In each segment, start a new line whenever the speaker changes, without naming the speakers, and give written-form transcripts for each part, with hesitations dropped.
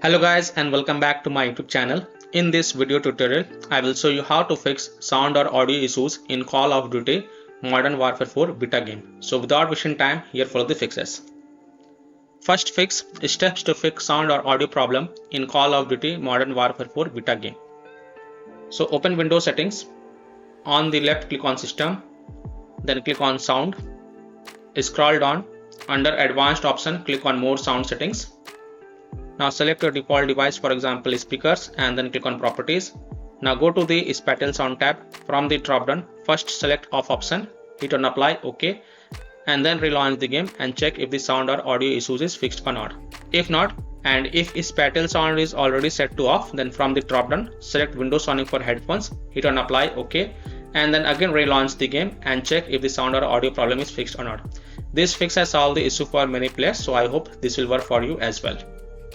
Hello guys and welcome back to my YouTube channel. In this video tutorial, I will show you how to fix sound or audio issues in Call of Duty Modern Warfare 4 beta game. So without wasting time, here follow the fixes. First fix, steps to fix sound or audio problem in Call of Duty Modern Warfare 4 beta game. So open Windows settings. On the left click on System, then click on Sound. Scroll down. Under Advanced option, click on More Sound Settings. Now select your default device, for example speakers, and then click on Properties. Now go to the Spatial Sound tab. From the drop down, first select Off option, hit on Apply, OK, and then relaunch the game and check if the sound or audio issues is fixed or not. If not, and if Spatial Sound is already set to off, then from the drop down, select Windows Sonic for headphones, hit on Apply, OK, and then again relaunch the game and check if the sound or audio problem is fixed or not. This fix has solved the issue for many players, so I hope this will work for you as well.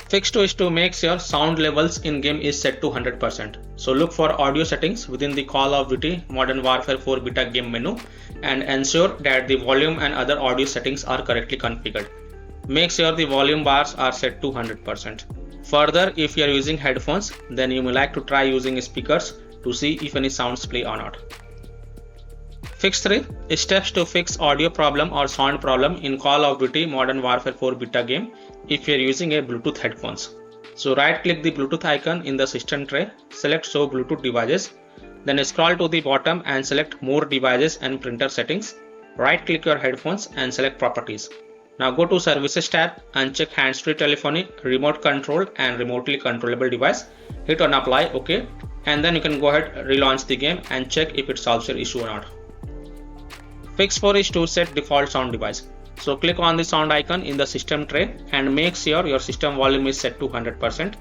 Fix 2 is to make sure sound levels in game is set to 100%. So look for audio settings within the Call of Duty Modern Warfare 4 beta game menu and ensure that the volume and other audio settings are correctly configured. Make sure the volume bars are set to 100%. Further, if you are using headphones, then you may like to try using speakers to see if any sounds play or not. Fix 3. Steps to fix audio problem or sound problem in Call of Duty Modern Warfare 4 beta game if you are using a Bluetooth headphones. So right click the Bluetooth icon in the system tray, select Show Bluetooth devices, then scroll to the bottom and select More devices and printer settings. Right click your headphones and select Properties. Now go to Services tab and check Hands-free telephony, remote control and remotely controllable device. Hit on Apply, OK, and then you can go ahead relaunch the game and check if it solves your issue or not. Fix 4 is to set default sound device. So click on the sound icon in the system tray and make sure your system volume is set to 100%.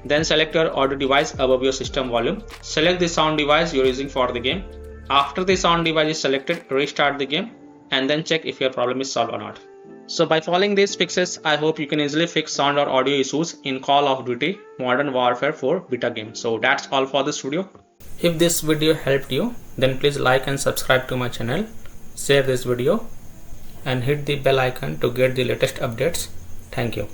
Then select your audio device above your system volume. Select the sound device you're using for the game. After the sound device is selected, restart the game and then check if your problem is solved or not. So by following these fixes, I hope you can easily fix sound or audio issues in Call of Duty Modern Warfare 4 beta game. So that's all for this video. If this video helped you, then please like and subscribe to my channel. Share this video and hit the bell icon to get the latest updates. Thank you.